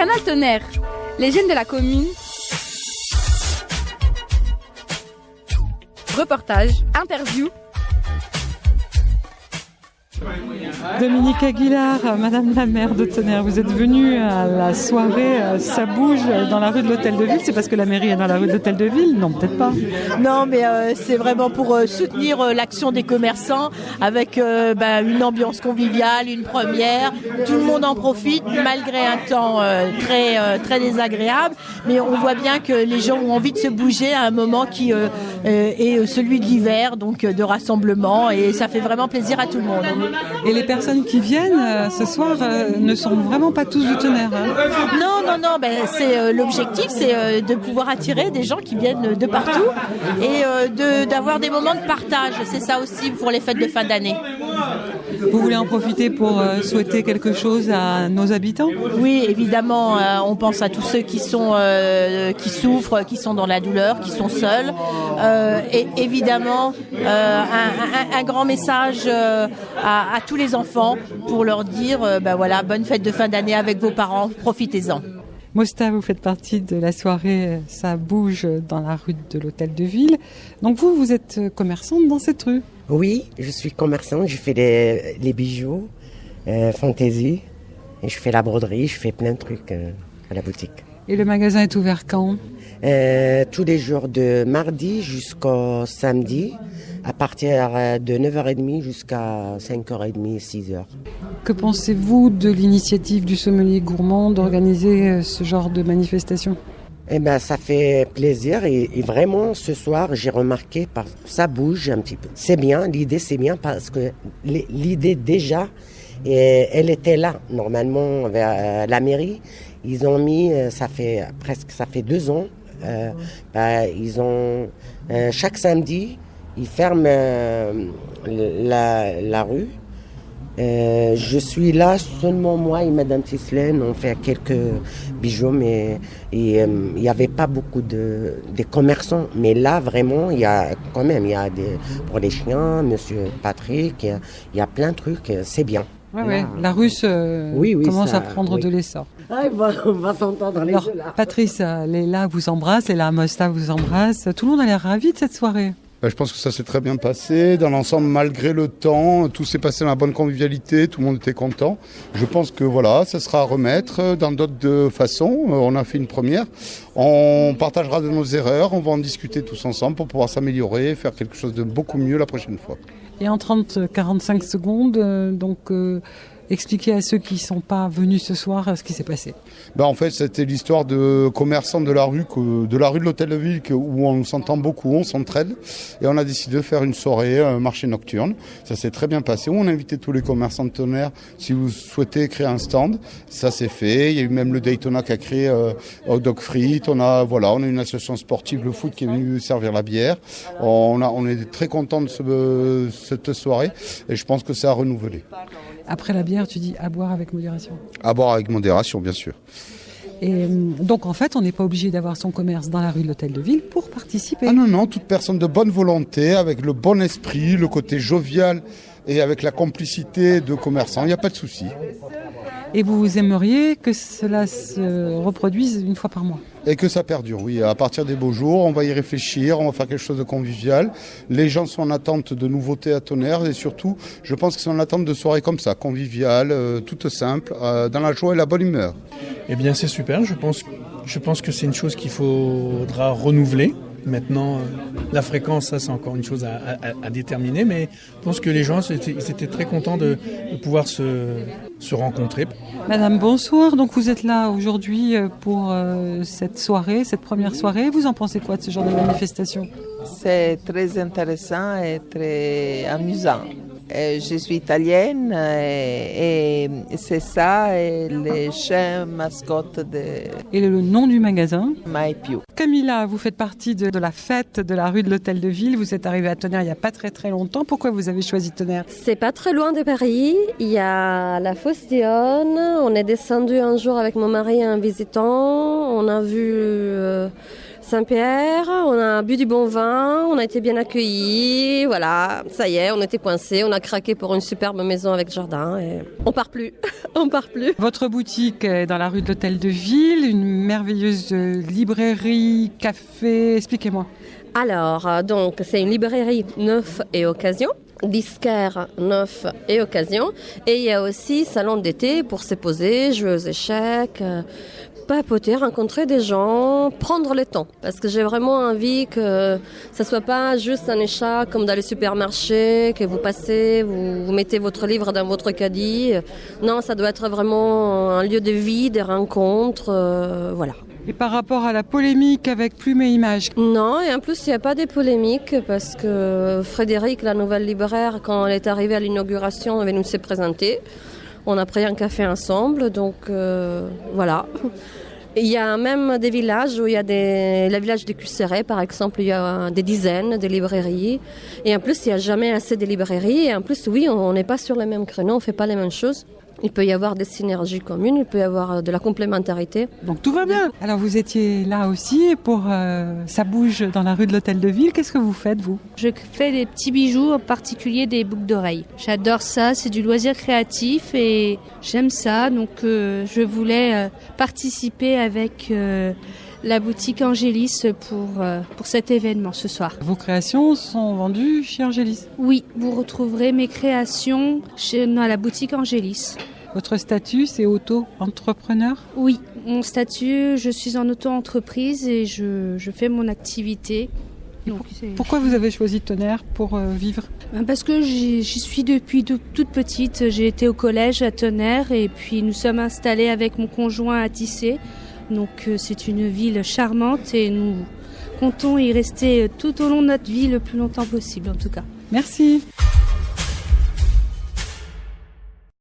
Canal Tonnerre, les jeunes de la commune. Reportage, interview. Dominique Aguilar, Madame la maire de Tonnerre, vous êtes venue à la soirée Ça bouge dans la rue de l'Hôtel de Ville. C'est parce que la mairie est dans la rue de l'Hôtel de Ville? Non, peut-être pas. Non, mais c'est vraiment pour soutenir l'action des commerçants avec une ambiance conviviale, une première. Tout le monde en profite malgré un temps très désagréable. Mais on voit bien que les gens ont envie de se bouger à un moment qui est celui de l'hiver, donc de rassemblement. Et ça fait vraiment plaisir à tout le monde. Et les personnes qui viennent ce soir ne sont vraiment pas tous de Tonnerre. Non, c'est l'objectif, c'est de pouvoir attirer des gens qui viennent de partout et d'avoir des moments de partage. C'est ça aussi pour les fêtes de fin d'année. Vous voulez en profiter pour souhaiter quelque chose à nos habitants? Oui, évidemment, on pense à tous ceux qui souffrent, qui sont dans la douleur, qui sont seuls. Et évidemment, un grand message à tous les enfants pour leur dire bonne fête de fin d'année avec vos parents, profitez-en. Mosta, vous faites partie de la soirée Ça bouge dans la rue de l'Hôtel de Ville. Donc vous êtes commerçante dans cette rue? Oui, je suis commerçante, je fais les bijoux, fantaisie, et je fais la broderie, je fais plein de trucs à la boutique. Et le magasin est ouvert quand? Tous les jours de mardi jusqu'au samedi, à partir de 9h30 jusqu'à 5h30, 6h. Que pensez-vous de l'initiative du sommelier gourmand d'organiser ce genre de manifestation? Ça fait plaisir et vraiment ce soir j'ai remarqué ça bouge un petit peu. C'est bien, l'idée c'est bien parce que l'idée déjà elle était là normalement vers la mairie. Ils ont mis ça fait 2 ans. Ils ont chaque samedi ils ferment la rue. Je suis là seulement moi et Madame Tislaine, on fait quelques bijoux, mais il n'y avait pas beaucoup de commerçants. Mais là, vraiment, il y a pour les chiens, Monsieur Patrick, il y a plein de trucs, c'est bien. Ouais, la rue commence à prendre de l'essor. On va s'entendre les deux là. Patrice, Léla vous embrasse, Léla Mosta vous embrasse. Tout le monde a l'air ravi de cette soirée. Je pense que ça s'est très bien passé. Dans l'ensemble, malgré le temps, tout s'est passé dans la bonne convivialité, tout le monde était content. Je pense que ça sera à remettre dans d'autres façons. On a fait une première. On partagera de nos erreurs, on va en discuter tous ensemble pour pouvoir s'améliorer, faire quelque chose de beaucoup mieux la prochaine fois. Et en 30-45 secondes, expliquez à ceux qui ne sont pas venus ce soir ce qui s'est passé. En fait, c'était l'histoire de commerçants de la rue de l'Hôtel de Ville où on s'entend beaucoup, on s'entraide. Et on a décidé de faire une soirée, un marché nocturne. Ça s'est très bien passé. On a invité tous les commerçants de Tonnerre si vous souhaitez créer un stand. Ça s'est fait. Il y a eu même le Daytona qui a créé Hot Dog Frites. On a une association sportive, le foot, qui est venue servir la bière. On est très contents de cette soirée et je pense que c'est à renouveler. Après la bière, tu dis à boire avec modération. À boire avec modération, bien sûr. Et donc, en fait, on n'est pas obligé d'avoir son commerce dans la rue de l'Hôtel de Ville pour participer. Ah non, toute personne de bonne volonté, avec le bon esprit, le côté jovial et avec la complicité de commerçants, il n'y a pas de souci. Et vous aimeriez que cela se reproduise une fois par mois? Et que ça perdure, oui. À partir des beaux jours, on va y réfléchir, on va faire quelque chose de convivial. Les gens sont en attente de nouveautés à Tonnerre et surtout, je pense qu'ils sont en attente de soirées comme ça, conviviales, toutes simples, dans la joie et la bonne humeur. Eh bien, c'est super. Je pense que c'est une chose qu'il faudra renouveler. Maintenant, la fréquence, ça c'est encore une chose à déterminer, mais je pense que les gens ils étaient très contents de pouvoir se rencontrer. Madame, bonsoir. Donc vous êtes là aujourd'hui pour cette première soirée. Vous en pensez quoi de ce genre de manifestation? C'est très intéressant et très amusant. Je suis italienne et c'est ça, et les chiens mascottes de... Et le nom du magasin? Mai Più. Camilla, vous faites partie de la fête de la rue de l'Hôtel de Ville. Vous êtes arrivée à Tonnerre il n'y a pas très très longtemps. Pourquoi vous avez choisi Tonnerre? C'est pas très loin de Paris. Il y a la Fosse d'Yonne. On est descendu un jour avec mon mari en visitant. On a vu Saint-Pierre, on a bu du bon vin, on a été bien accueillis, voilà, ça y est, on était coincés, on a craqué pour une superbe maison avec jardin et on part plus, on part plus. Votre boutique est dans la rue de l'Hôtel de Ville, une merveilleuse librairie, café, expliquez-moi. Alors, donc, c'est une librairie neuf et occasion, disquaire neuf et occasion, et il y a aussi salon d'été pour se poser, jouer aux échecs, papoter, rencontrer des gens, prendre le temps. Parce que j'ai vraiment envie que ça soit pas juste un échat comme dans les supermarchés, que vous passez, vous mettez votre livre dans votre caddie. Non, ça doit être vraiment un lieu de vie, des rencontres, voilà. Et par rapport à la polémique avec Plume et Images? Non, et en plus, il n'y a pas de polémique parce que Frédéric, la nouvelle libraire, quand elle est arrivée à l'inauguration, elle est venue se présenter. On a pris un café ensemble, donc voilà. Il y a même des villages où il y a le village de Cusseret, par exemple, il y a des dizaines de librairies. Et en plus, il n'y a jamais assez de librairies. Et en plus, oui, on n'est pas sur les mêmes créneaux, on ne fait pas les mêmes choses. Il peut y avoir des synergies communes, il peut y avoir de la complémentarité. Donc tout va bien. Alors vous étiez là aussi pour Ça bouge dans la rue de l'Hôtel de Ville. Qu'est-ce que vous faites, vous? Je fais des petits bijoux, en particulier des boucles d'oreilles. J'adore ça, c'est du loisir créatif et j'aime ça. Donc je voulais participer avec la boutique Angélis pour cet événement ce soir. Vos créations sont vendues chez Angélis? Oui, vous retrouverez mes créations dans la boutique Angélis. Votre statut, c'est auto-entrepreneur? Oui, mon statut, je suis en auto-entreprise et je fais mon activité. Donc, pourquoi vous avez choisi Tonnerre pour vivre? Parce que j'y suis depuis toute petite. J'ai été au collège à Tonnerre et puis nous sommes installés avec mon conjoint à Tissé. Donc c'est une ville charmante et nous comptons y rester tout au long de notre vie le plus longtemps possible en tout cas. Merci.